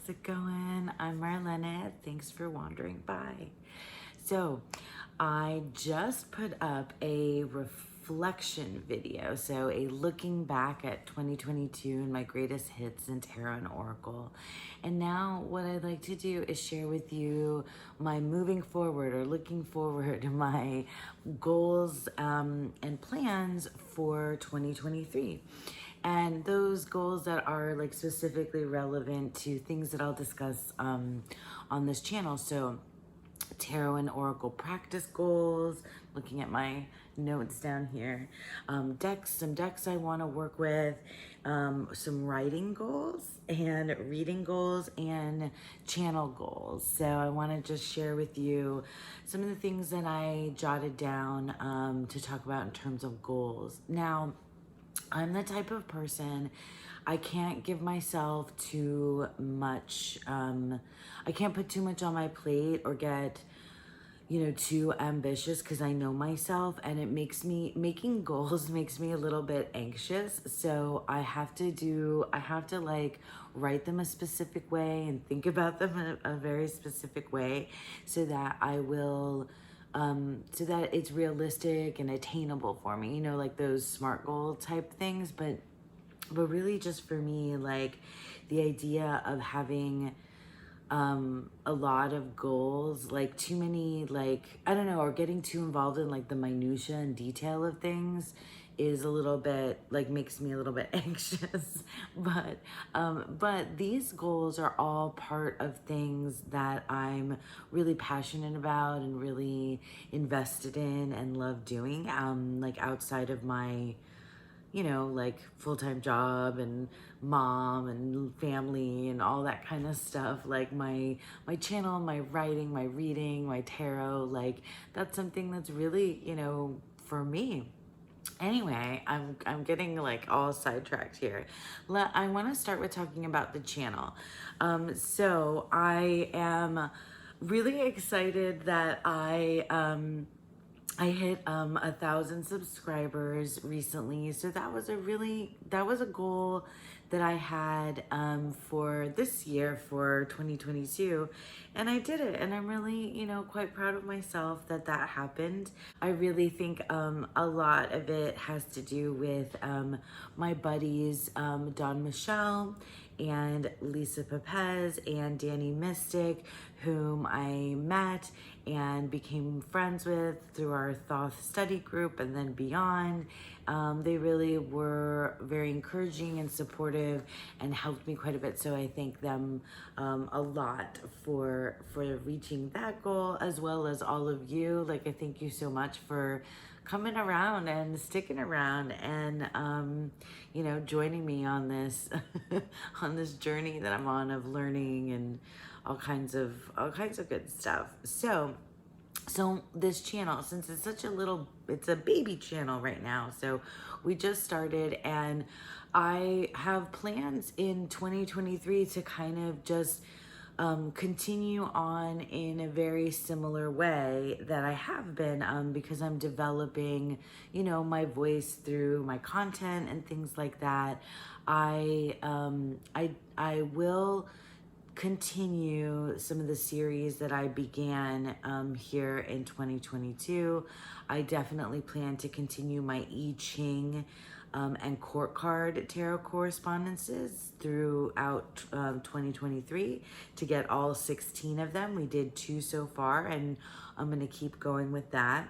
how's it going? I'm Marlena. Thanks for wandering by. So, I just put up a reflection video, so a looking back at 2022 and my greatest hits in Tarot and Oracle. And now, what I'd like to do is share with you my moving forward or looking forward, my goals and plans for 2023. And those goals that are like specifically relevant to things that I'll discuss on this channel. So tarot and oracle practice goals, looking at my notes down here, some decks I want to work with, some writing goals and reading goals and channel goals. So I want to just share with you some of the things that I jotted down to talk about in terms of goals. Now, I'm the type of person, I can't give myself too much, I can't put too much on my plate or get, too ambitious because I know myself, and making goals makes me a little bit anxious. So I have to like write them a specific way and think about them in a very specific way so that so that it's realistic and attainable for me, like those SMART goal type things. But really just for me, like the idea of having a lot of goals, like too many, like, I don't know, or getting too involved in like the minutia and detail of things is a little bit like makes me a little bit anxious. But these goals are all part of things that I'm really passionate about and really invested in and love doing, like outside of my like full-time job and mom and family and all that kind of stuff. Like my channel, my writing, my reading, my tarot, like that's something that's really, for me. Anyway, I'm getting like all sidetracked here. I want to start with talking about the channel. So I am really excited that I hit 1,000 subscribers recently. So that was a goal that I had for this year, for 2022, and I did it, and I'm really quite proud of myself that happened. I really think a lot of it has to do with my buddies, Don Michelle and Lisa Pepez and Danny Mystic, whom I met and became friends with through our Thoth study group and then beyond. They really were very encouraging and supportive and helped me quite a bit. So I thank them a lot for reaching that goal, as well as all of you. Like, I thank you so much for coming around and sticking around and joining me on this on this journey that I'm on of learning and all kinds of good stuff. So this channel, since it's a baby channel right now, so we just started, and I have plans in 2023 to kind of just continue on in a very similar way that I have been, because I'm developing, my voice through my content and things like that. I will continue some of the series that I began here in 2022. I definitely plan to continue my I Ching and court card tarot correspondences throughout 2023 to get all 16 of them. We did 2 so far, and I'm going to keep going with that.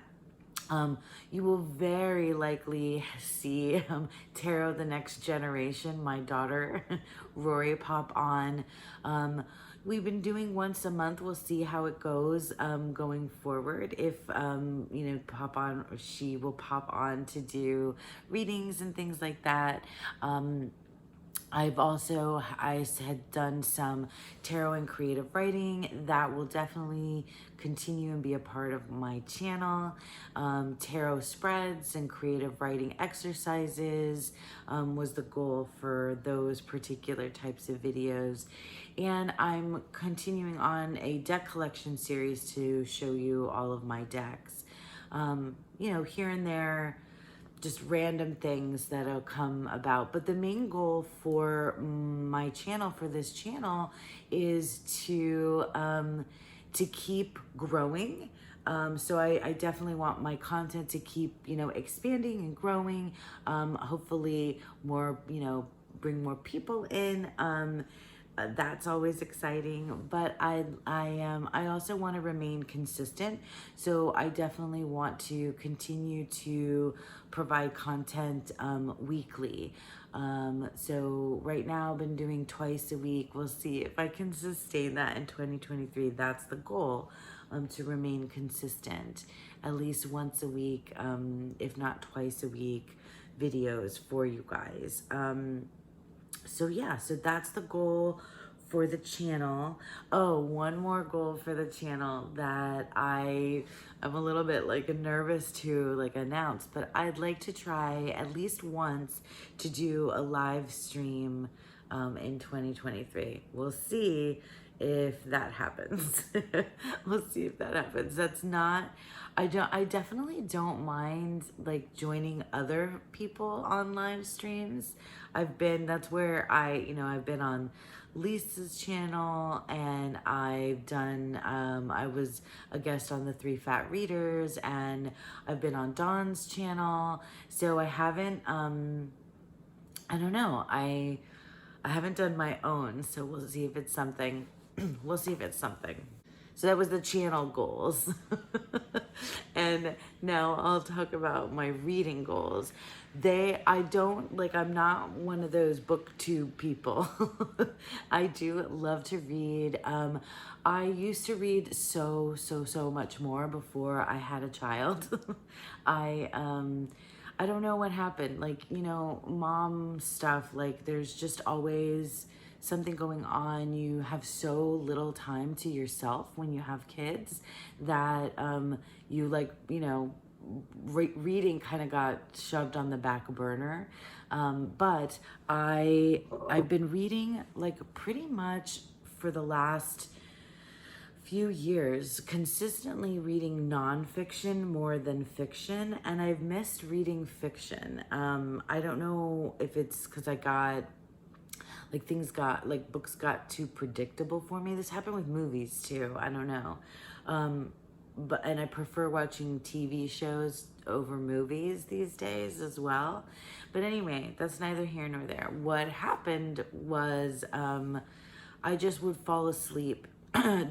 You will very likely see Tarot the Next Generation, my daughter Rory, pop on. We've been doing once a month. We'll see how it goes going forward. If she will pop on to do readings and things like that. I had done some tarot and creative writing that will definitely continue and be a part of my channel. Tarot spreads and creative writing exercises was the goal for those particular types of videos. And I'm continuing on a deck collection series to show you all of my decks. Here and there, just random things that'll come about. But the main goal for my channel, for this channel, is to keep growing. So I definitely want my content to keep, you know, expanding and growing. Hopefully more, you know, bring more people in. That's always exciting, but I also want to remain consistent. So I definitely want to continue to provide content weekly. So right now I've been doing twice a week. We'll see if I can sustain that in 2023. That's the goal, to remain consistent, at least once a week, if not twice a week, videos for you guys. So yeah, so that's the goal for the channel. Oh, one more goal for the channel that I'm a little bit like nervous to like announce, but I'd like to try at least once to do a live stream in 2023. We'll see if that happens. We'll see if that happens. That's not, I definitely don't mind like joining other people on live streams. That's where I've been on Lisa's channel, and I've done, I was a guest on the 3 Fat Readers, and I've been on Dawn's channel. So I haven't, I don't know, I haven't done my own, so we'll see if it's something. We'll see if it's something. So that was the channel goals. And now I'll talk about my reading goals. I'm not one of those booktube people. I do love to read. I used to read so much more before I had a child. I don't know what happened. Like, you know, mom stuff, like there's just always something going on. You have so little time to yourself when you have kids that you like, you know, reading kind of got shoved on the back burner. But I've been reading like pretty much for the last few years, consistently reading nonfiction more than fiction, and I've missed reading fiction. I don't know if it's because books got too predictable for me. This happened with movies too. I don't know. And I prefer watching TV shows over movies these days as well. But anyway, that's neither here nor there. What happened was I just would fall asleep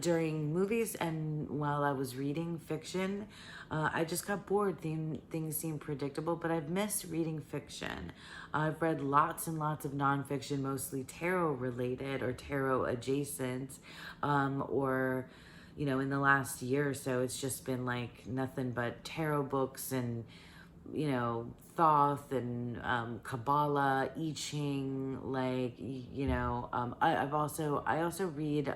during movies, and while I was reading fiction, I just got bored. Things seemed predictable, but I've missed reading fiction. I've read lots and lots of nonfiction, mostly tarot related or tarot adjacent, or, you know, in the last year or so, it's just been like nothing but tarot books and, you know, Thoth and Kabbalah, I Ching, like, you know, I also read,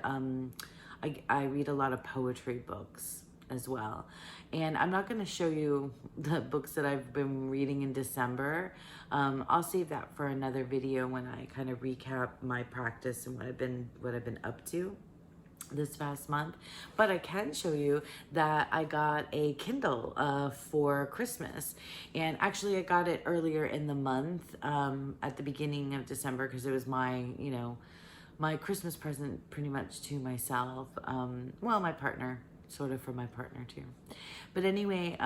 I read a lot of poetry books as well. And I'm not going to show you the books that I've been reading in December. I'll save that for another video when I kind of recap my practice and what I've been up to this past month. But I can show you that I got a Kindle for Christmas, and actually I got it earlier in the month, at the beginning of December, because it was my, you know, my Christmas present pretty much to myself. Well, my partner, sort of for my partner too. But anyway,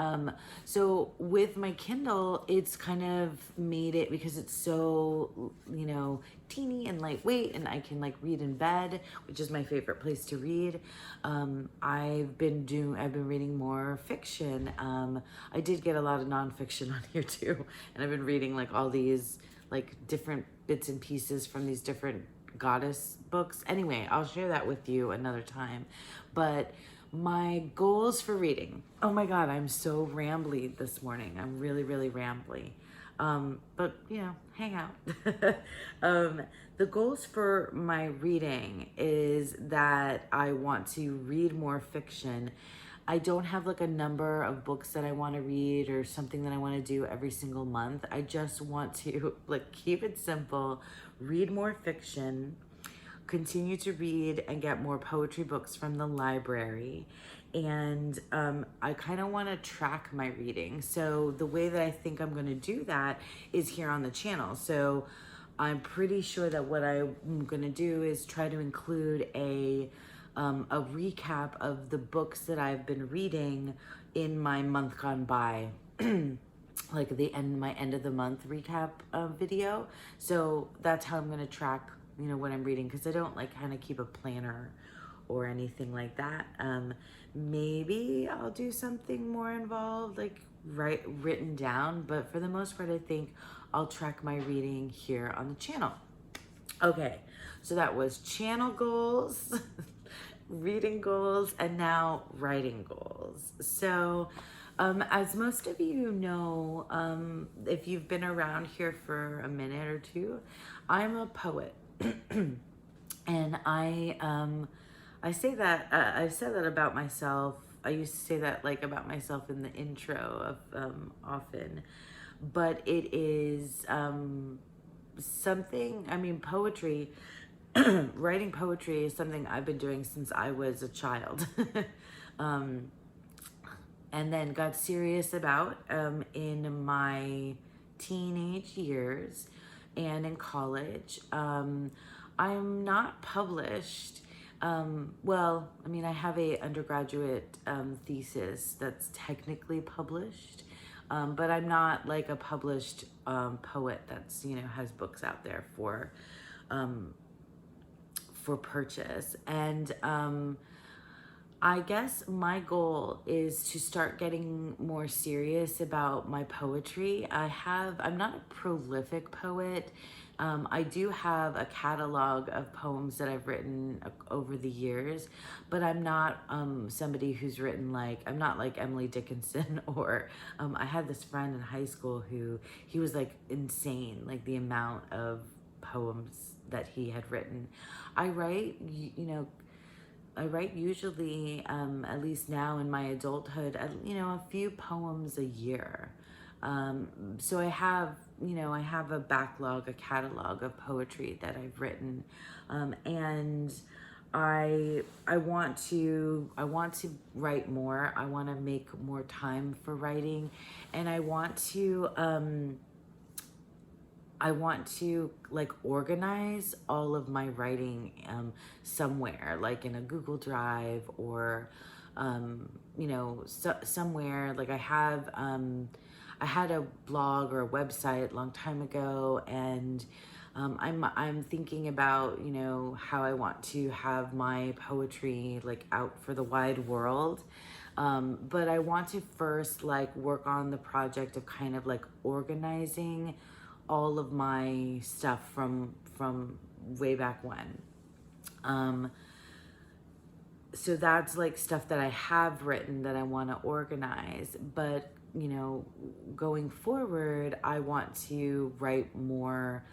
so with my Kindle, it's kind of made it, because it's so, you know, teeny and lightweight, and I can like read in bed, which is my favorite place to read. I've been reading more fiction. I did get a lot of nonfiction on here too, and I've been reading like all these like different bits and pieces from these different goddess books. Anyway, I'll share that with you another time. But my goals for reading. Oh my God, I'm so rambly this morning. I'm really rambly. But you know, hang out. The goals for my reading is that I want to read more fiction. I don't have like a number of books that I want to read or something that I want to do every single month. I just want to like keep it simple, read more fiction, continue to read and get more poetry books from the library, And I kind of want to track my reading. So the way that I think I'm going to do that is here on the channel. So I'm pretty sure that what I'm going to do is try to include a recap of the books that I've been reading in my month gone by. Like my end of the month recap video. So that's how I'm going to track, what I'm reading, because I don't like kind of keep a planner or anything like that. Maybe I'll do something more involved, like written down, but for the most part, I think I'll track my reading here on the channel. Okay, so that was channel goals, reading goals, and now writing goals. So as most of you know, if you've been around here for a minute or two, I'm a poet. And I say that, I said that about myself. I used to say that like about myself in the intro of often, but it is something, poetry, writing poetry is something I've been doing since I was a child. And then got serious about in my teenage years and in college. I'm not published. Well, I have a undergraduate thesis that's technically published, but I'm not like a published poet that's, has books out there for purchase. And I guess my goal is to start getting more serious about my poetry. I'm not a prolific poet. I do have a catalog of poems that I've written over the years, but I'm not somebody who's written I'm not like Emily Dickinson or I had this friend in high school he was like insane, like the amount of poems that he had written. I write usually, at least now in my adulthood, a few poems a year. So I have a backlog, a catalog of poetry that I've written. And I want to write more. I want to make more time for writing, and I want to like organize all of my writing somewhere, like in a Google Drive or somewhere. Like I had a blog or a website a long time ago, and I'm thinking about how I want to have my poetry like out for the wide world. But I want to first like work on the project of kind of like organizing all of my stuff from way back when. So that's like stuff that I have written that I want to organize, but going forward, I want to write more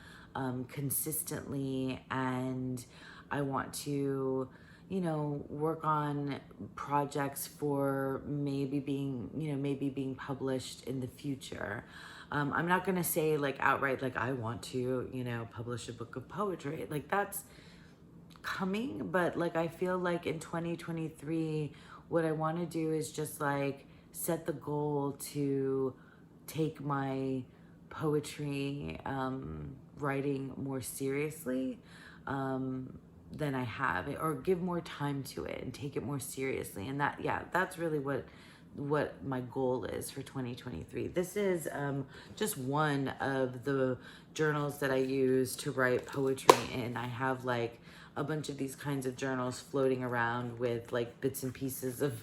consistently, and I want to work on projects for maybe being published in the future. I'm not going to say like outright, like I want to, publish a book of poetry. Like that's coming, but like I feel like in 2023, what I want to do is just like set the goal to take my poetry writing more seriously than I have, or give more time to it and take it more seriously. And that's really what my goal is for 2023. This is just one of the journals that I use to write poetry in. I have like a bunch of these kinds of journals floating around with like bits and pieces of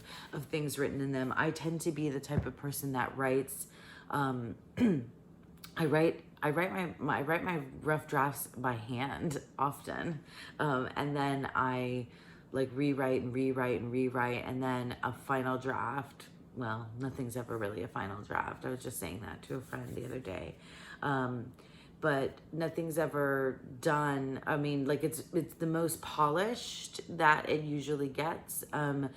things written in them. I tend to be the type of person that writes, I write my rough drafts by hand often, and then I like rewrite, and then a final draft. Well, nothing's ever really a final draft. I was just saying that to a friend the other day. But nothing's ever done. Like it's the most polished that it usually gets, and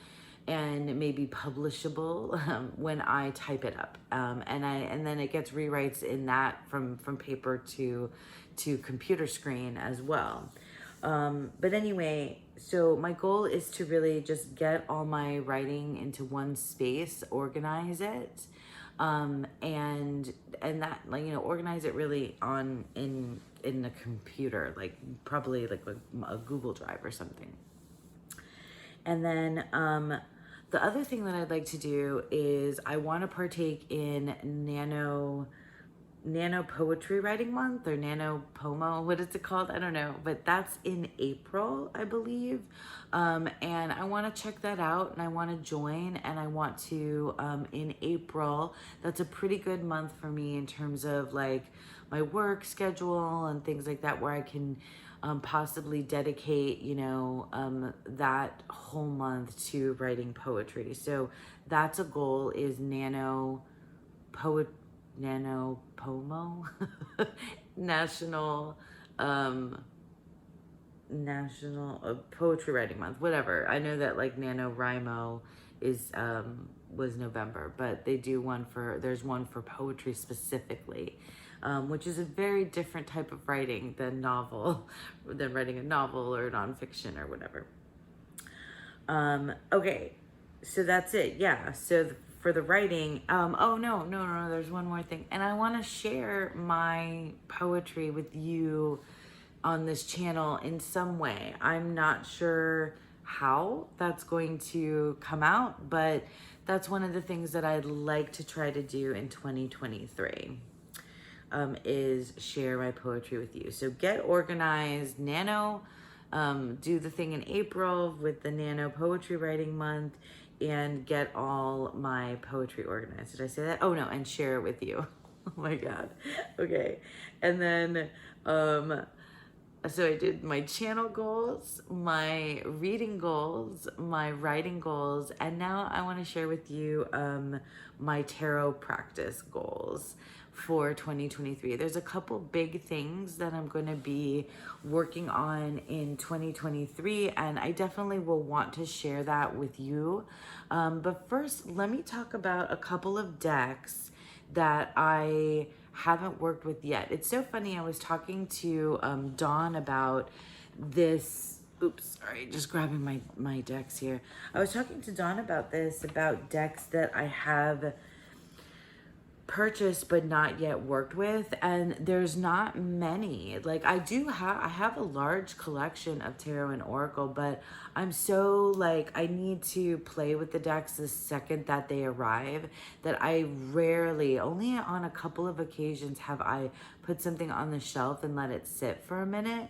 it may be publishable when I type it up, and then it gets rewrites in that from paper to computer screen as well. But anyway, so my goal is to really just get all my writing into one space, organize it, and that, like, you know, organize it really in the computer, like probably like a Google Drive or something. And then the other thing that I'd like to do is I want to partake in Nano Poetry Writing Month, or Nano Pomo, what is it called? I don't know, but that's in April, I believe. And I want to check that out, and I want to join, and I want to, in April, that's a pretty good month for me in terms of like my work schedule and things like that, where I can possibly dedicate, you know, that whole month to writing poetry. So that's a goal, is Nano Pomo National National Poetry Writing Month, whatever. I know that like NaNoWriMo is was November, but they do there's one for poetry specifically, which is a very different type of writing than writing a novel or nonfiction or whatever. Okay, so that's it. Yeah, so for the writing, oh no, there's one more thing. And I want to share my poetry with you on this channel in some way. I'm not sure how that's going to come out, but that's one of the things that I'd like to try to do in 2023, is share my poetry with you. So get organized, do the thing in April with the Nano Poetry Writing Month, and get all my poetry organized. Did I say that? Oh no, and share it with you. Oh my God. Okay. And then, so I did my channel goals, my reading goals, my writing goals, and now I want to share with you my tarot practice goals for 2023. There's a couple big things that I'm going to be working on in 2023, and I definitely will want to share that with you. But first, let me talk about a couple of decks that I haven't worked with yet. It's so funny. I was talking to Dawn about this. Oops, sorry, just grabbing my decks here. I was talking to Dawn about this, about decks that I have purchased but not yet worked with, and there's not many. Like I have a large collection of tarot and oracle, but I'm so like, I need to play with the decks the second that they arrive, that I rarely, only on a couple of occasions have I put something on the shelf and let it sit for a minute.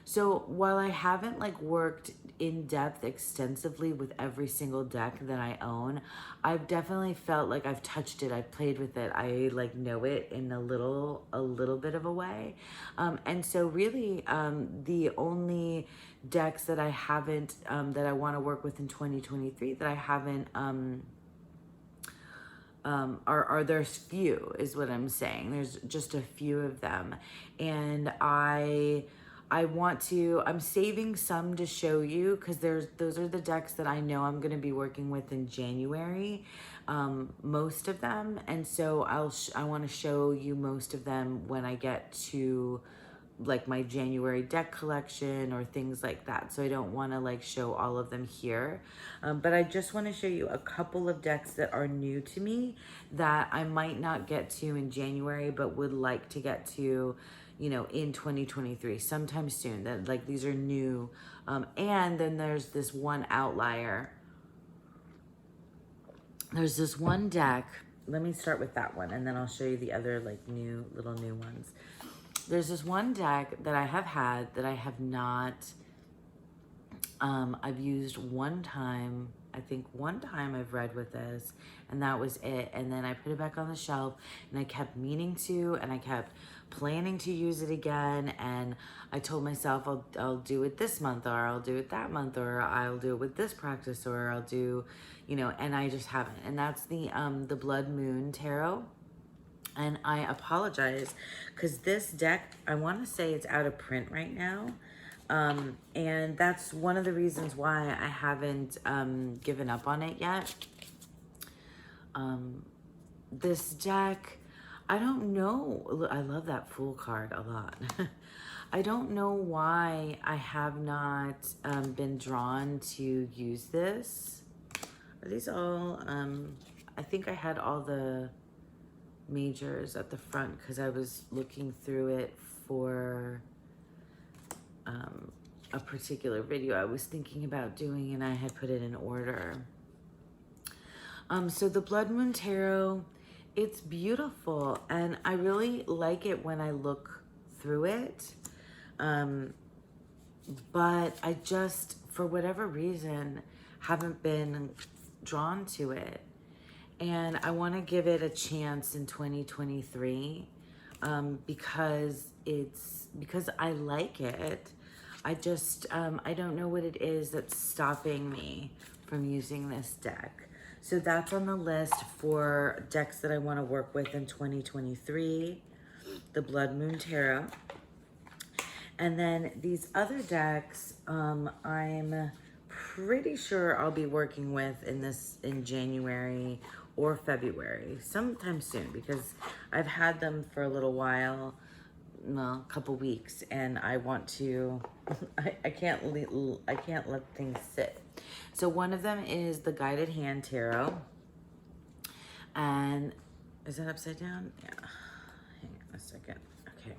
So while I haven't like worked in depth extensively with every single deck that I own, I've definitely felt like I've touched it, I've played with it, I like know it in a little bit of a way. And so really, the only decks that I haven't, that I want to work with in 2023 that I haven't, there's few, is what I'm saying. There's just a few of them. And I'm saving some to show you, because those are the decks that I know I'm going to be working with in January, most of them. And so I want to show you most of them when I get to like my January deck collection or things like that. So I don't want to like show all of them here. But I just want to show you a couple of decks that are new to me that I might not get to in January, but would like to get to, you know, in 2023, sometime soon. That like, these are new. And then there's this one outlier. There's this one deck. Let me start with that one, and then I'll show you the other like little new ones. There's this one deck that I have had that I have not, I've used one time. I think one time I've read with this, and that was it. And then I put it back on the shelf, and I kept meaning to, and I kept planning to use it again. And I told myself I'll do it this month, or I'll do it that month, or I'll do it with this practice, or I'll do, you know, and I just haven't. And that's the Blood Moon Tarot. And I apologize, because this deck, I want to say it's out of print right now. And that's one of the reasons why I haven't given up on it yet. This deck, I don't know. I love that Fool card a lot. I don't know why I have not been drawn to use this. Are these all, I think I had all the majors at the front because I was looking through it for a particular video I was thinking about doing, and I had put it in order. So the Blood Moon Tarot, it's beautiful, and I really like it when I look through it. But I just, for whatever reason, haven't been drawn to it. And I want to give it a chance in 2023 because I like it. I just, I don't know what it is that's stopping me from using this deck. So that's on the list for decks that I want to work with in 2023, the Blood Moon Tarot. And then these other decks, I'm pretty sure I'll be working with in January or February, sometime soon, because I've had them for a little while, a couple weeks, and I want to, I can't let things sit. So one of them is the Guided Hand Tarot. And is that upside down? Yeah. Hang on a second. Okay.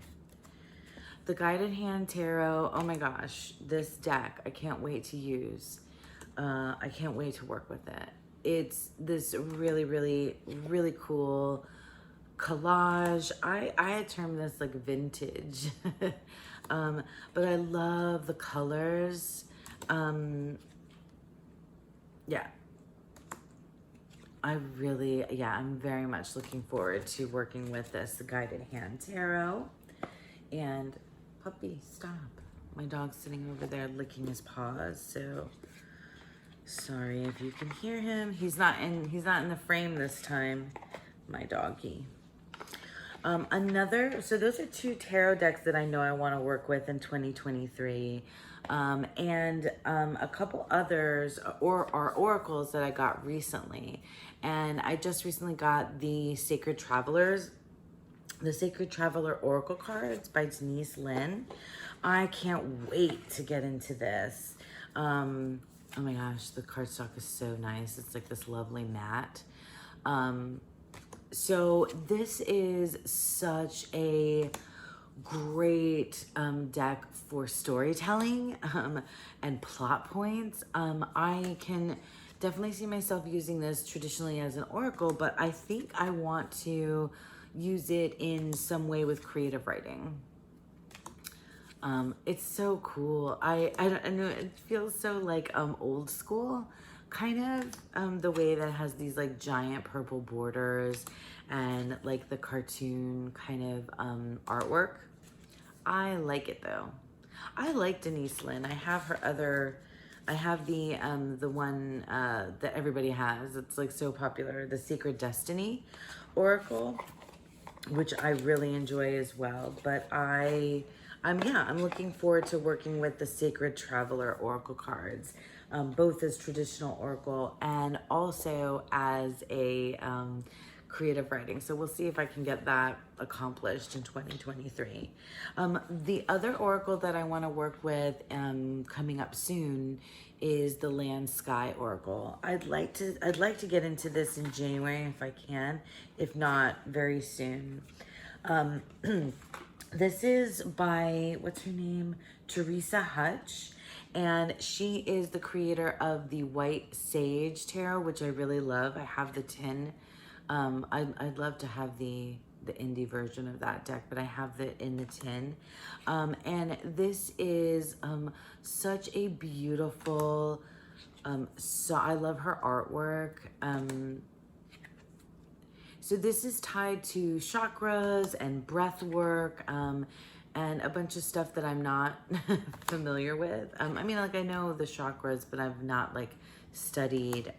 The Guided Hand Tarot. Oh my gosh, this deck, I can't wait to use. I can't wait to work with it. It's this really, really, really cool collage. I had termed this like vintage. But I love the colors. Yeah. I'm very much looking forward to working with this, the Guided Hand Tarot. And puppy, stop. My dog's sitting over there licking his paws, so sorry if you can hear him. He's not in the frame this time, my doggy. So those are two tarot decks that I know I want to work with in 2023. And a couple others are oracles that I got recently. And I just recently got the Sacred Traveler Oracle cards by Denise Linn. I can't wait to get into this. Oh my gosh, the cardstock is so nice. It's like this lovely matte. So this is such a great deck for storytelling and plot points. I can definitely see myself using this traditionally as an oracle, but I think I want to use it in some way with creative writing. It's so cool. I don't know, it feels so like old school, kind of the way that has these like giant purple borders and like the cartoon kind of artwork. I like it though. I like Denise Linn. I have the one that everybody has. It's like so popular, the Secret Destiny Oracle, which I really enjoy as well. But I'm looking forward to working with the Sacred Traveler Oracle cards, both as traditional oracle and also as a creative writing. So we'll see if I can get that accomplished in 2023. The other oracle that I want to work with coming up soon is the Land Sky Oracle. I'd like to get into this in January if I can, if not very soon. This is by, what's her name? Teresa Hutch. And she is the creator of the White Sage Tarot, which I really love. I have the tin. I'd love to have the indie version of that deck, but I have it in the tin. And this is such a beautiful, so I love her artwork. So this is tied to chakras and breath work, and a bunch of stuff that I'm not familiar with. I mean, like I know the chakras, but I've not like studied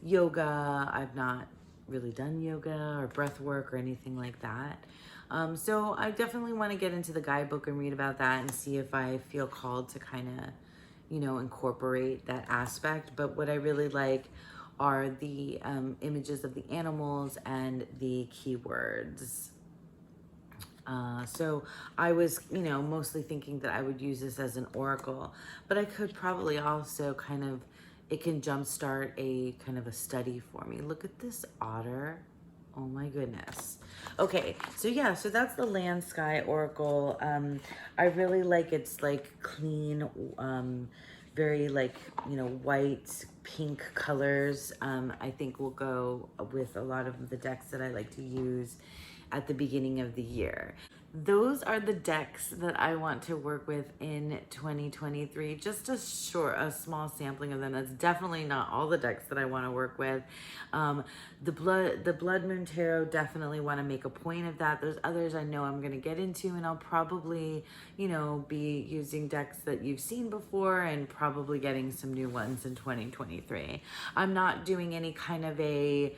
yoga. I've not really done yoga or breath work or anything like that. So I definitely want to get into the guidebook and read about that and see if I feel called to kind of, incorporate that aspect. But what I really like are the images of the animals and the keywords. So I was, mostly thinking that I would use this as an oracle, but I could probably also it can jumpstart a kind of a study for me. Look at this otter. Oh my goodness. Okay, so yeah, so that's the Land Sky Oracle. I really like it's like clean, very like, white, pink colors. I think will go with a lot of the decks that I like to use at the beginning of the year. Those are the decks that I want to work with in 2023. Just a small sampling of them. That's definitely not all the decks that I want to work with. The Blood Moon Tarot, definitely want to make a point of that. There's others I know I'm going to get into, and I'll probably, be using decks that you've seen before and probably getting some new ones in 2023. I'm not doing any kind of a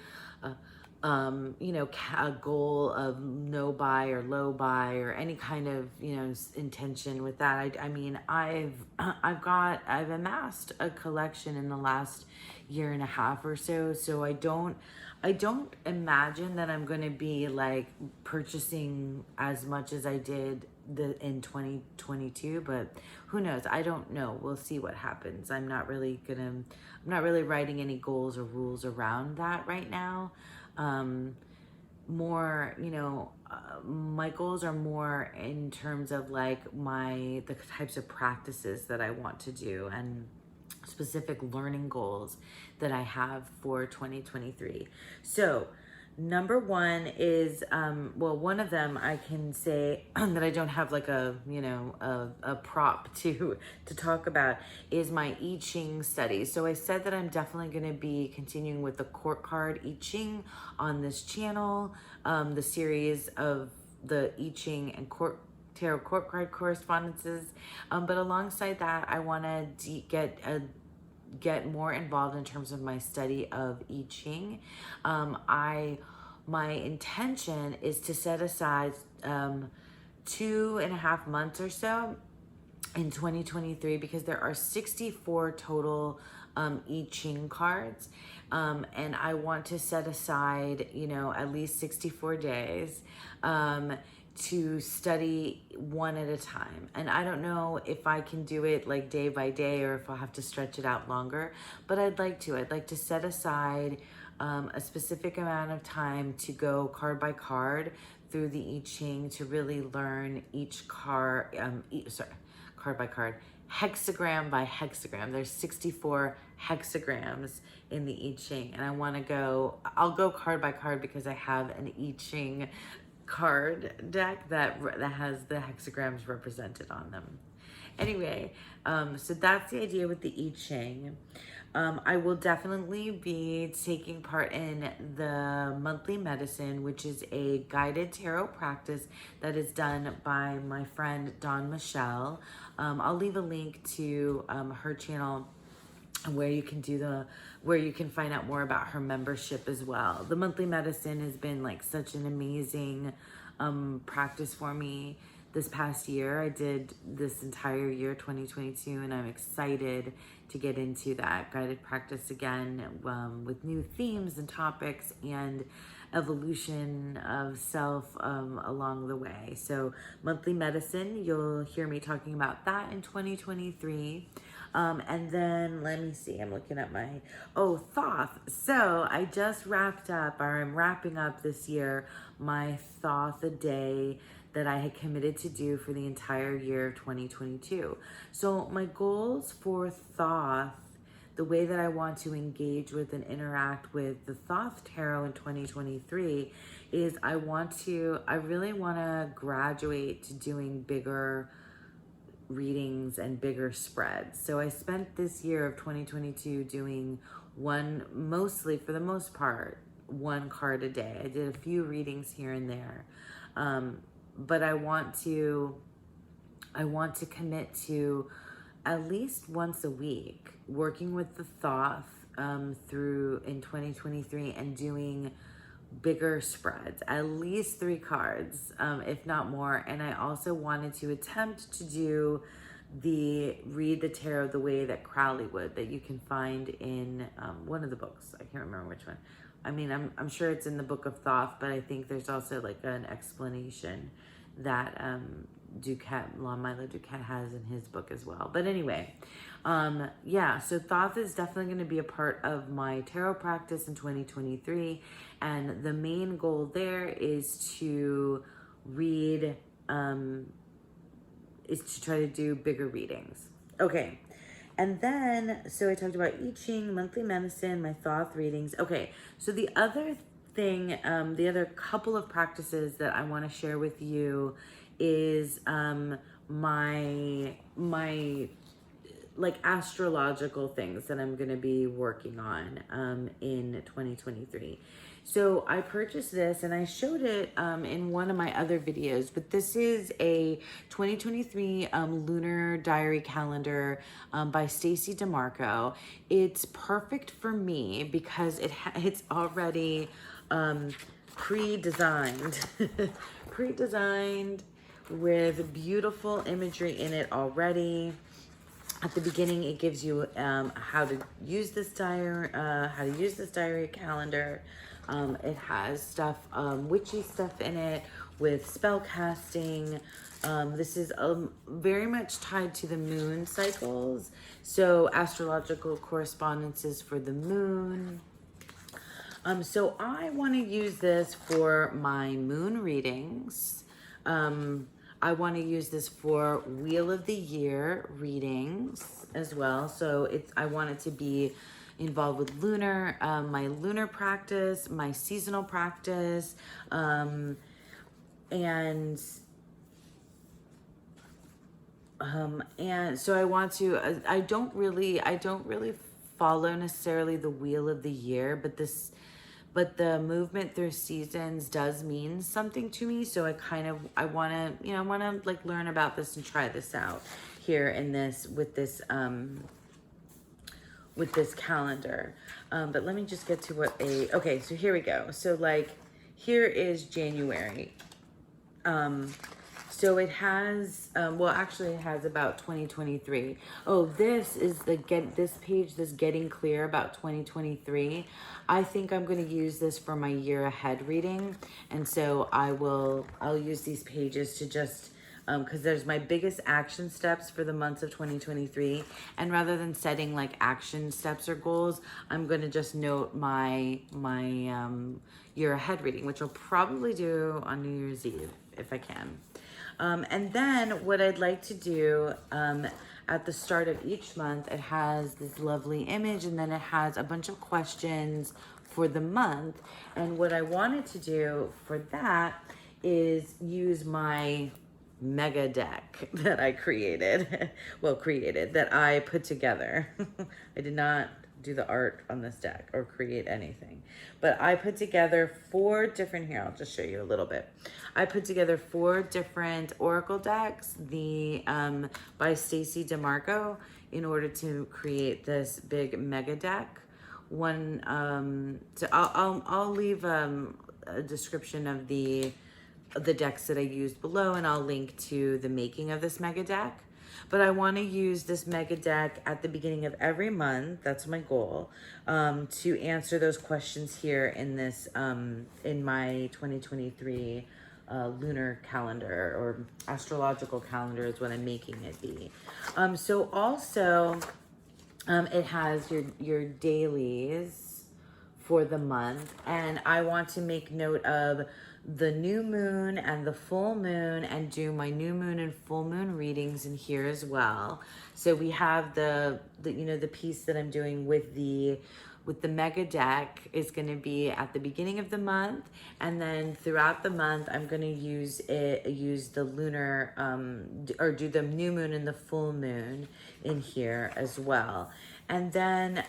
goal of no buy or low buy or any kind of, intention with that. I mean, I've amassed a collection in the last year and a half or so. So I don't imagine that I'm going to be like purchasing as much as I did in 2022, but who knows? I don't know. We'll see what happens. I'm not really writing any goals or rules around that right now. More, my goals are more in terms of like the types of practices that I want to do and specific learning goals that I have for 2023. So number one is, one of them I can say that I don't have like a prop to talk about is my I Ching study. So I said that I'm definitely going to be continuing with the court card I Ching on this channel, the series of the I Ching and tarot court card correspondences. But alongside that, I want to get more involved in terms of my study of I Ching. My intention is to set aside 2.5 months or so in 2023 because there are 64 total I Ching cards. And I want to set aside, at least 64 days to study one at a time. And I don't know if I can do it like day by day or if I'll have to stretch it out longer, but I'd like to set aside a specific amount of time to go card by card through the I Ching to really learn each card, card by card, hexagram by hexagram. There's 64 hexagrams in the I Ching, and I'll go card by card because I have an I Ching card deck that has the hexagrams represented on them. Anyway, so that's the idea with the I Ching. I will definitely be taking part in the monthly medicine, which is a guided tarot practice that is done by my friend Dawn Michelle. I'll leave a link to her channel where you can find out more about her membership as well. The monthly medicine has been like such an amazing practice for me this past year. I did this entire year 2022, and I'm excited to get into that guided practice again with new themes and topics and evolution of self along the way. So monthly medicine, you'll hear me talking about that in 2023. And then let me see, I'm looking at Thoth. So I just wrapped up, or I'm wrapping up this year, my Thoth a day that I had committed to do for the entire year of 2022. So my goals for Thoth, the way that I want to engage with and interact with the Thoth Tarot in 2023 is I really want to graduate to doing bigger readings and bigger spreads. So I spent this year of 2022 doing mostly for the most part, one card a day. I did a few readings here and there. But I want to commit to at least once a week working with the Thoth through in 2023 and doing bigger spreads, at least 3 cards, if not more. And I also wanted to attempt to read the tarot the way that Crowley would, that you can find in one of the books. I can't remember which one. I mean, I'm sure it's in the Book of Thoth, but I think there's also like an explanation that Duquette, Lon Milo Duquette has in his book as well. But anyway, yeah, so Thoth is definitely going to be a part of my tarot practice in 2023. And the main goal there is to read, is to try to do bigger readings. Okay. And then, so I talked about I Ching, monthly medicine, my Thoth readings. Okay. So the other thing, the other couple of practices that I want to share with you is my like astrological things that I'm going to be working on in 2023. So I purchased this and I showed it in one of my other videos, but this is a 2023 lunar diary calendar by Stacey DeMarco. It's perfect for me because it's already pre-designed pre-designed with beautiful imagery in it already. At the beginning, it gives you how to use this diary calendar. It has stuff, witchy stuff in it with spell casting. This is very much tied to the moon cycles. So astrological correspondences for the moon. So I want to use this for my moon readings. I want to use this for Wheel of the Year readings as well. So I want it to be involved with lunar, my lunar practice, my seasonal practice, and so I want to. I don't really follow necessarily the Wheel of the Year, but the movement through seasons does mean something to me. So I want to like learn about this and try this out here in this, with this calendar. But let me just get to okay, so here we go. So like, here is January. So it has, well, actually it has about 2023. Oh, this is this page, this Getting Clear about 2023. I think I'm going to use this for my year ahead reading. And so I'll use these pages to just, because there's my biggest action steps for the months of 2023. And rather than setting like action steps or goals, I'm going to just note my year ahead reading, which I'll probably do on New Year's Eve if I can. And then what I'd like to do at the start of each month, it has this lovely image and then it has a bunch of questions for the month. And what I wanted to do for that is use my mega deck that I created, that I put together. I did not do the art on this deck or create anything, but I put together 4 different, here, I'll just show you a little bit. I put together 4 different oracle decks, by Stacey DeMarco, in order to create this big mega deck. One, so I'll leave a description of the decks that I used below, and I'll link to the making of this mega deck. But I want to use this mega deck at the beginning of every month. That's my goal, to answer those questions here in this, in my 2023 lunar calendar, or astrological calendar is what I'm making it be. So also, it has your dailies for the month, and I want to make note of the new moon and the full moon and do my new moon and full moon readings in here as well. So we have the piece that I'm doing with the mega deck is going to be at the beginning of the month, and then throughout the month I'm going to use the lunar or do the new moon and the full moon in here as well. And then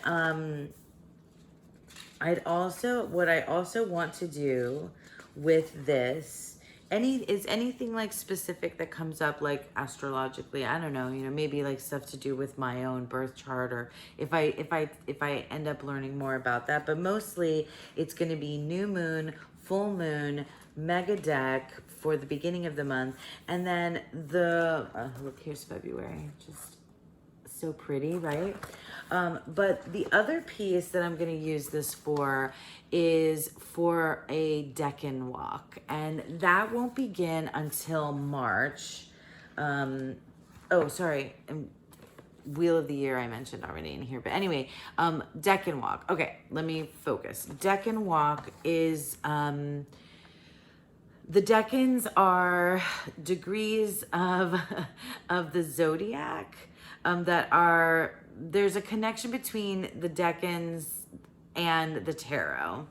I also want to do with this, anything like specific that comes up, like astrologically, I don't know, maybe like stuff to do with my own birth chart, or if I end up learning more about that. But mostly it's going to be new moon, full moon, mega deck for the beginning of the month. And then look, here's February, just so pretty, right? But the other piece that I'm going to use this for is for a Decan walk, and that won't begin until March. Oh, sorry. Wheel of the Year I mentioned already in here. But anyway, Decan walk. Okay, let me focus. Decan walk is... the decans are degrees of of the zodiac that are, there's a connection between the decans and the tarot.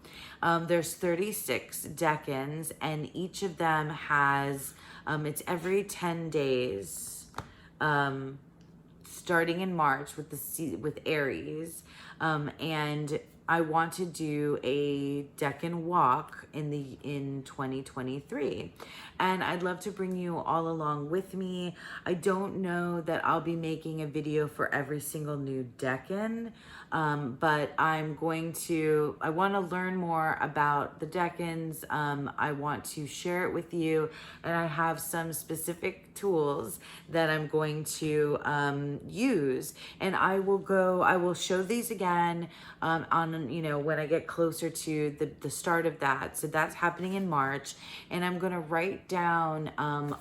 There's 36 decans, and each of them has it's every 10 days, starting in March with with Aries, and I want to do a Decan walk in 2023, and I'd love to bring you all along with me. I don't know that I'll be making a video for every single new Decan, but I want to learn more about the Decans. I want to share it with you, and I have some specific tools that I'm going to use, and I will show these again on, when I get closer to the start of that. So that's happening in March, and I'm going to write down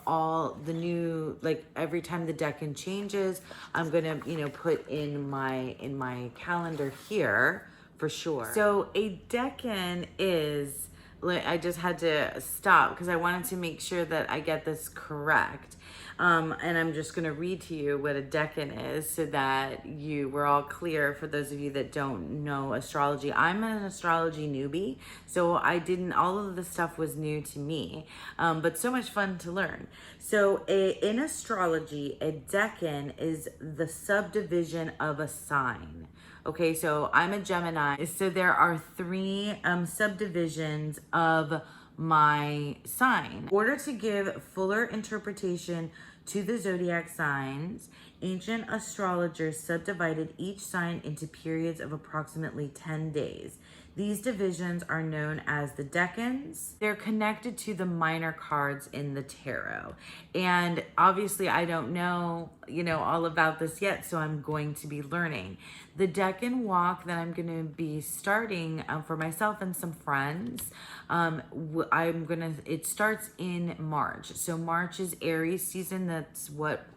all the new, like every time the Decan changes, I'm going to, put in my calendar here for sure. So a Decan is, I just had to stop because I wanted to make sure that I get this correct. And I'm just going to read to you what a Decan is so that we're all clear for those of you that don't know astrology. I'm an astrology newbie, so all of this stuff was new to me, but so much fun to learn. So in astrology, a Decan is the subdivision of a sign. Okay, so I'm a Gemini, so there are 3 subdivisions of my sign. In order to give fuller interpretation to the zodiac signs, ancient astrologers subdivided each sign into periods of approximately 10 days. These divisions are known as the decans. They're connected to the minor cards in the tarot. And obviously I don't know, all about this yet, so I'm going to be learning. The Decan walk that I'm going to be starting for myself and some friends, it starts in March. So March is Aries season. That's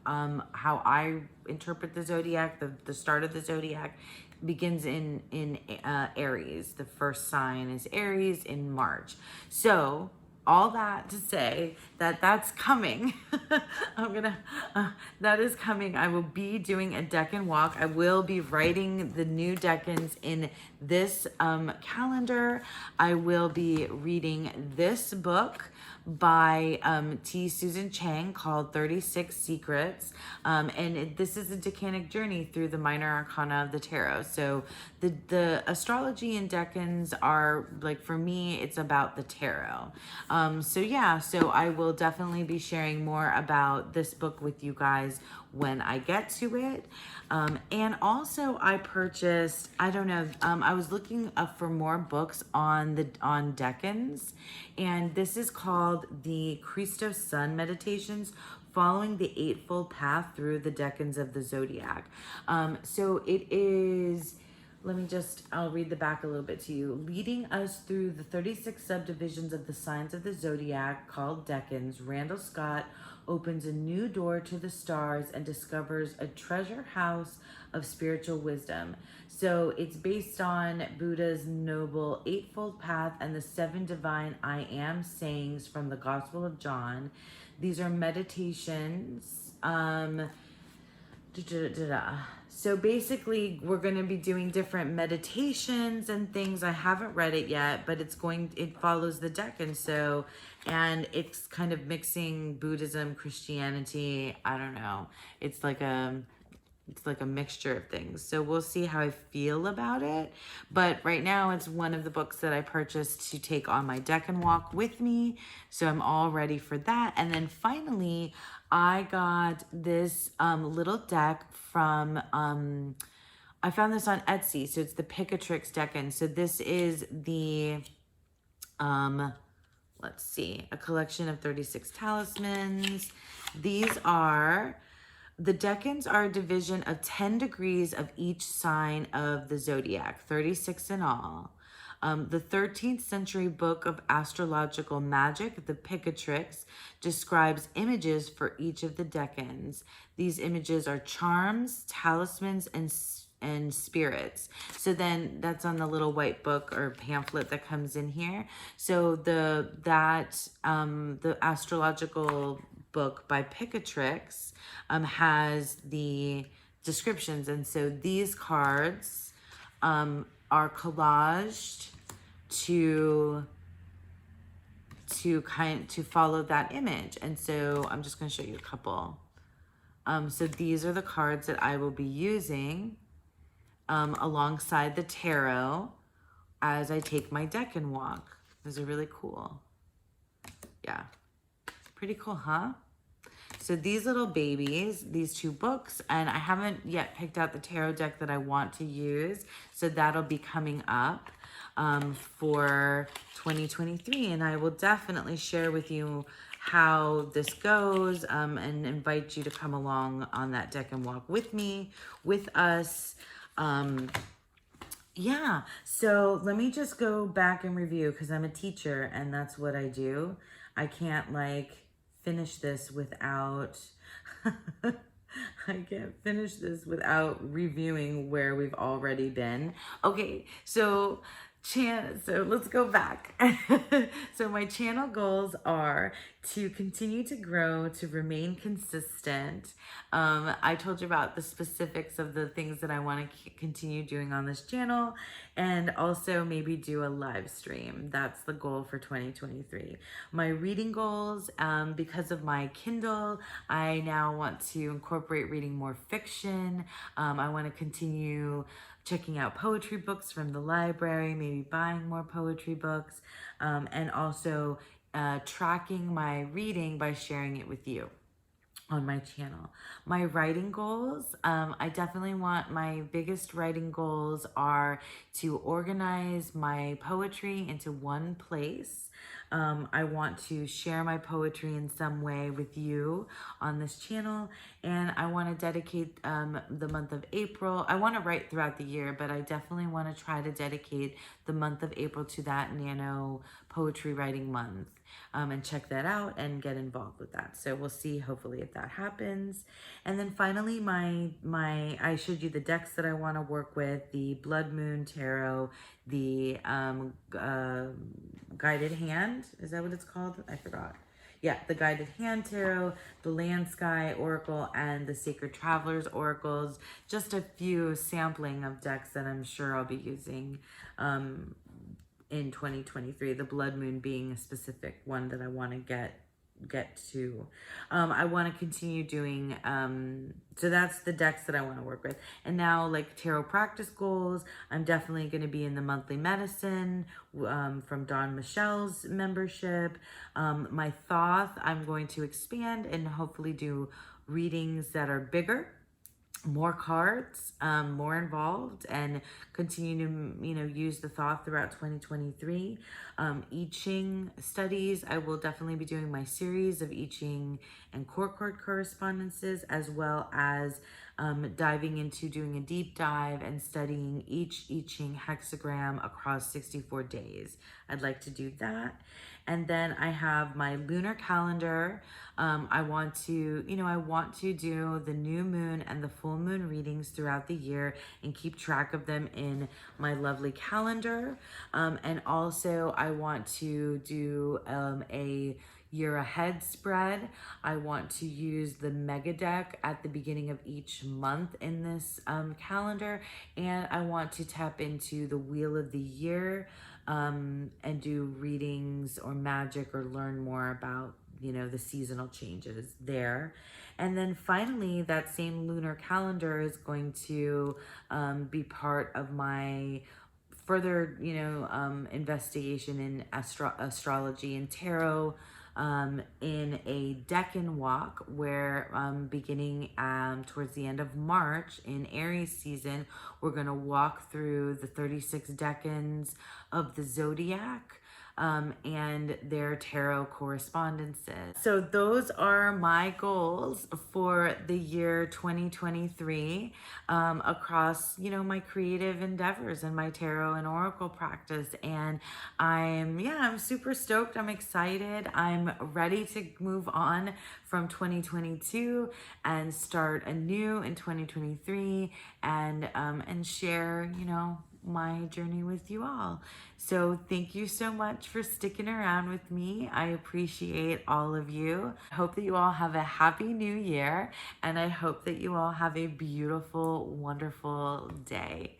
how I interpret the zodiac. The start of the zodiac begins in Aries. The first sign is Aries in March. So all that to say that that's coming. That is coming. I will be doing a Decan walk. I will be writing the new Decans in this calendar. I will be reading this book by T. Susan Chang called 36 Secrets. This is a decanic journey through the minor arcana of the tarot. So the astrology and Decans are, like, for me, it's about the tarot. So I will definitely be sharing more about this book with you guys when I get to it. And also I purchased, I was looking up for more books on Decans, and this is called the Christos Sun Meditations, Following the Eightfold Path Through the Decans of the Zodiac. So it is, I'll read the back a little bit to you. Leading us through the 36 subdivisions of the signs of the zodiac called Decans, Randall Scott opens a new door to the stars and discovers a treasure house of spiritual wisdom. So it's based on Buddha's Noble Eightfold Path and the 7 divine I am sayings from the Gospel of John. These are meditations. So basically, we're going to be doing different meditations and things. I haven't read it yet, but it follows the Decan. And it's kind of mixing Buddhism, Christianity. I don't know. It's like a mixture of things. So we'll see how I feel about it. But right now, it's one of the books that I purchased to take on my Decan walk with me. So I'm all ready for that. And then finally, I got this little deck from, I found this on Etsy. So it's the Picatrix Decan. So this is the, a collection of 36 talismans. These are The decans are a division of 10 degrees of each sign of the zodiac, 36 in all. The 13th century book of astrological magic, the Picatrix, describes images for each of the decans. These images are charms, talismans, and spirits. So then that's on the little white book or pamphlet that comes in here. So the astrological book by Picatrix has the descriptions, and so these cards are collaged to follow that image. And so I'm just going to show you a couple. So these are the cards that I will be using alongside the tarot as I take my decan walk. Those are really cool. Yeah, pretty cool, huh? So these little babies, these two books, and I haven't yet picked out the tarot deck that I want to use. So that'll be coming up for 2023. And I will definitely share with you how this goes and invite you to come along on that deck and walk with me, with us. Yeah, so let me just go back and review because I'm a teacher and that's what I do. I can't finish this without I can't finish this without reviewing where we've already been. Okay, so let's go back. So my channel goals are to continue to grow, to remain consistent. I told you about the specifics of the things that I want to continue doing on this channel, and also maybe do a live stream. That's the goal for 2023. My reading goals, because of my Kindle, I now want to incorporate reading more fiction. I want to continue checking out poetry books from the library, maybe buying more poetry books, and also tracking my reading by sharing it with you on my channel. My writing goals, I definitely want, my biggest writing goals are to organize my poetry into one place. I want to share my poetry in some way with you on this channel, and I want to dedicate the month of April. I want to write throughout the year, but I definitely want to try to dedicate the month of April to that Nano Poetry Writing Month, and check that out and get involved with that. So we'll see, hopefully, if that happens. And then finally, I showed you the decks that I want to work with: the Blood Moon Tarot, the Guided Hand. Is that what it's called? I forgot. Yeah, the Guided Hand Tarot, the Land Sky Oracle, and the Sacred Travelers Oracles. Just a few sampling of decks that I'm sure I'll be using in 2023. The Blood Moon being a specific one that I want to get to. I want to continue doing, so that's the decks that I want to work with. And now, tarot practice goals, I'm definitely going to be in the monthly medicine from Dawn Michelle's membership. My Thoth, I'm going to expand and hopefully do readings that are bigger, more cards, more involved, and continue to use the Thoth throughout 2023. I Ching studies, I will definitely be doing my series of I Ching and core card correspondences, as well as diving into doing a deep dive and studying each I Ching hexagram across 64 days. I'd like to do that. And then I have my lunar calendar. I want to do the new moon and the full moon readings throughout the year and keep track of them in my lovely calendar. And also I want to do a year ahead spread. I want to use the mega deck at the beginning of each month in this calendar. And I want to tap into the wheel of the year and do readings or magic or learn more about the seasonal changes there. And then finally, that same lunar calendar is going to be part of my further investigation in astrology and tarot, in a decan walk where beginning towards the end of March in Aries season, we're going to walk through the 36 decans of the zodiac. and their tarot correspondences. So those are my goals for the year 2023, across, you know, my creative endeavors and my tarot and oracle practice. And I'm super stoked. I'm excited. I'm ready to move on from 2022 and start anew in 2023, and share, you know, my journey with you all. So thank you so much for sticking around with me. I appreciate all of you. I hope that you all have a happy new year, and I hope that you all have a beautiful, wonderful day.